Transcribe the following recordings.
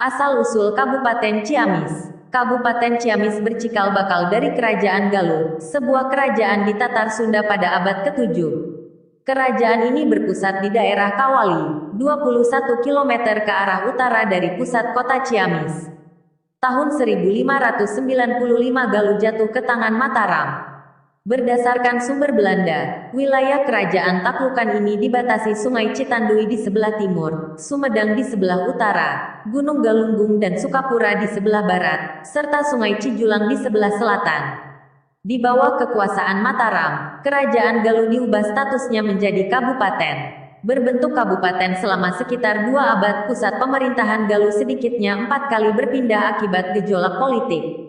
Asal-usul Kabupaten Ciamis. Kabupaten Ciamis bercikal bakal dari Kerajaan Galuh, sebuah kerajaan di Tatar Sunda pada abad ke-7. Kerajaan ini berpusat di daerah Kawali, 21 km ke arah utara dari pusat kota Ciamis. Tahun 1595 Galuh jatuh ke tangan Mataram. Berdasarkan sumber Belanda, wilayah kerajaan taklukan ini dibatasi Sungai Citandui di sebelah timur, Sumedang di sebelah utara, Gunung Galunggung dan Sukapura di sebelah barat, serta Sungai Cijulang di sebelah selatan. Di bawah kekuasaan Mataram, kerajaan Galuh diubah statusnya menjadi kabupaten. Berbentuk kabupaten selama sekitar 2 abad, pusat pemerintahan Galuh sedikitnya 4 kali berpindah akibat gejolak politik.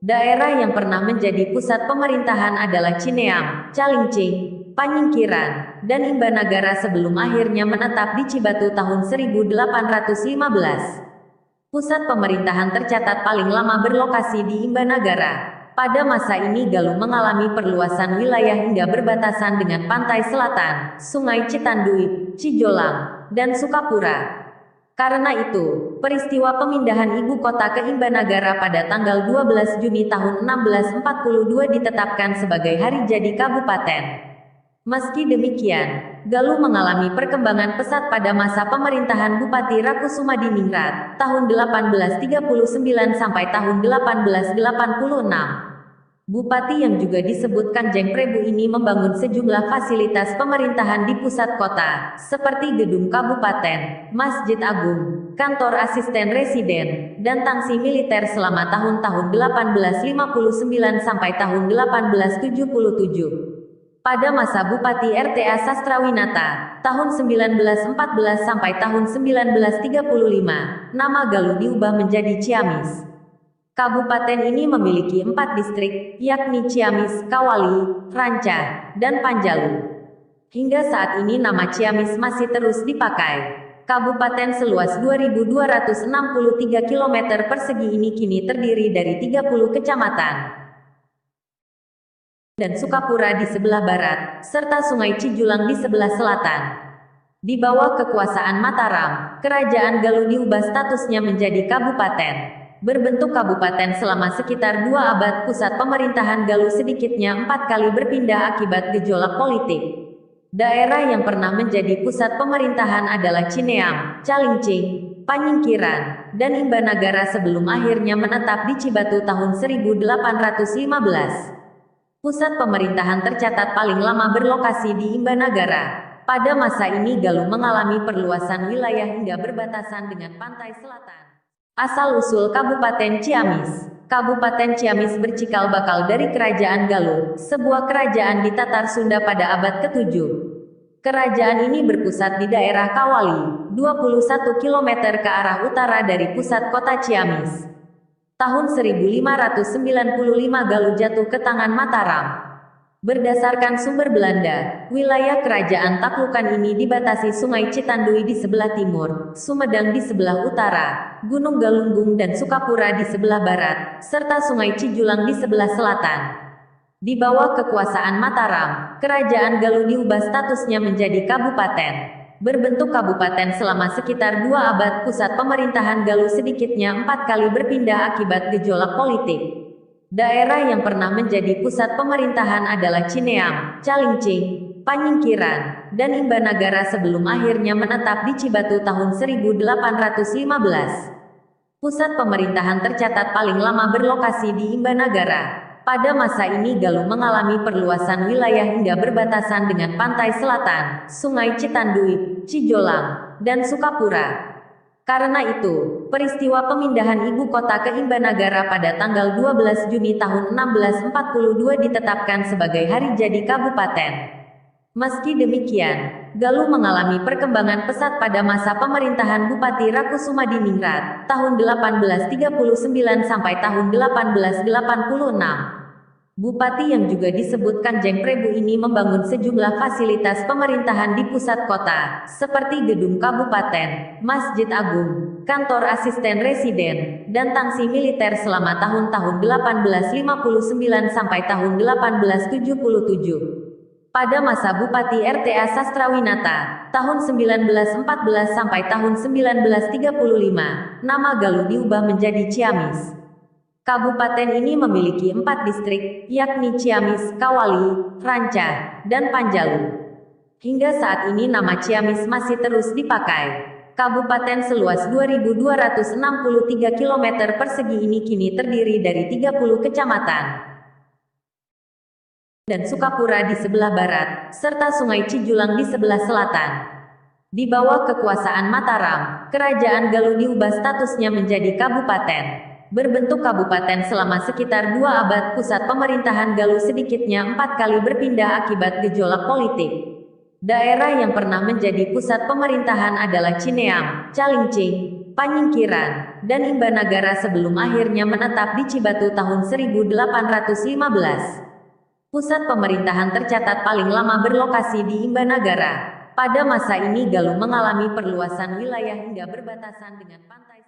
Daerah yang pernah menjadi pusat pemerintahan adalah Cineam, Calincing, Panyingkiran, dan Imbanagara sebelum akhirnya menetap di Cibatu tahun 1815. Pusat pemerintahan tercatat paling lama berlokasi di Imbanagara. Pada masa ini Galuh mengalami perluasan wilayah hingga berbatasan dengan pantai selatan, Sungai Citandui, Cijolang, dan Sukapura. Karena itu, peristiwa pemindahan ibu kota ke Imbanagara pada tanggal 12 Juni tahun 1642 ditetapkan sebagai hari jadi kabupaten. Meski demikian, Galuh mengalami perkembangan pesat pada masa pemerintahan Bupati Rakusumadi-Ningrat, tahun 1839 sampai tahun 1886. Bupati yang juga disebut Kanjeng Prebu ini membangun sejumlah fasilitas pemerintahan di pusat kota, seperti gedung kabupaten, masjid agung, kantor asisten residen, dan tangsi militer selama tahun-tahun 1859 sampai tahun 1877. Pada masa Bupati RTA Sastrawinata, tahun 1914 sampai tahun 1935, nama Galuh diubah menjadi Ciamis. Kabupaten ini memiliki 4 distrik, yakni Ciamis, Kawali, Ranca, dan Panjalu. Hingga saat ini nama Ciamis masih terus dipakai. Kabupaten seluas 2.263 km persegi ini kini terdiri dari 30 kecamatan dan Sukapura di sebelah barat, serta Sungai Cijulang di sebelah selatan. Di bawah kekuasaan Mataram, kerajaan Galuh diubah statusnya menjadi kabupaten. Berbentuk kabupaten selama sekitar 2 abad, pusat pemerintahan Galuh sedikitnya 4 kali berpindah akibat gejolak politik. Daerah yang pernah menjadi pusat pemerintahan adalah Cineam, Calincing, Panyingkiran, dan Imbanagara sebelum akhirnya menetap di Cibatu tahun 1815. Pusat pemerintahan tercatat paling lama berlokasi di Imbanagara. Pada masa ini Galuh mengalami perluasan wilayah hingga berbatasan dengan pantai selatan. Asal-usul Kabupaten Ciamis. Kabupaten Ciamis bercikal bakal dari Kerajaan Galuh, sebuah kerajaan di Tatar Sunda pada abad ke-7. Kerajaan ini berpusat di daerah Kawali, 21 km ke arah utara dari pusat kota Ciamis. Tahun 1595 Galuh jatuh ke tangan Mataram. Berdasarkan sumber Belanda, wilayah kerajaan taklukan ini dibatasi Sungai Citandui di sebelah timur, Sumedang di sebelah utara, Gunung Galunggung dan Sukapura di sebelah barat, serta Sungai Cijulang di sebelah selatan. Di bawah kekuasaan Mataram, kerajaan Galuh diubah statusnya menjadi kabupaten. Berbentuk kabupaten selama sekitar 2 abad, pusat pemerintahan Galuh sedikitnya 4 kali berpindah akibat gejolak politik. Daerah yang pernah menjadi pusat pemerintahan adalah Cineam, Calincing, Panyingkiran, dan Imbanagara sebelum akhirnya menetap di Cibatu tahun 1815. Pusat pemerintahan tercatat paling lama berlokasi di Imbanagara. Pada masa ini Galuh mengalami perluasan wilayah hingga berbatasan dengan pantai selatan, Sungai Citandui, Cijolang, dan Sukapura. Karena itu, peristiwa pemindahan ibu kota ke Imbanagara pada tanggal 12 Juni tahun 1642 ditetapkan sebagai hari jadi kabupaten. Meski demikian, Galuh mengalami perkembangan pesat pada masa pemerintahan Bupati Rakusumadi-Ningrat, tahun 1839 sampai tahun 1886. Bupati yang juga disebut Kanjeng Prebu ini membangun sejumlah fasilitas pemerintahan di pusat kota, seperti gedung kabupaten, masjid agung, kantor asisten residen, dan tangsi militer selama tahun-tahun 1859 sampai tahun 1877. Pada masa Bupati RTA Sastrawinata, tahun 1914 sampai tahun 1935, nama Galuh diubah menjadi Ciamis. Kabupaten ini memiliki 4 distrik, yakni Ciamis, Kawali, Ranca, dan Panjalu. Hingga saat ini nama Ciamis masih terus dipakai. Kabupaten seluas 2.263 km persegi ini kini terdiri dari 30 kecamatan dan Sukapura di sebelah barat, serta Sungai Cijulang di sebelah selatan. Di bawah kekuasaan Mataram, Kerajaan Galuh diubah statusnya menjadi kabupaten. Berbentuk kabupaten selama sekitar 2 abad, pusat pemerintahan Galuh sedikitnya 4 kali berpindah akibat gejolak politik. Daerah yang pernah menjadi pusat pemerintahan adalah Cineam, Calincing, Panyingkiran, dan Imbanagara sebelum akhirnya menetap di Cibatu tahun 1815. Pusat pemerintahan tercatat paling lama berlokasi di Imbanagara. Pada masa ini Galuh mengalami perluasan wilayah hingga berbatasan dengan pantai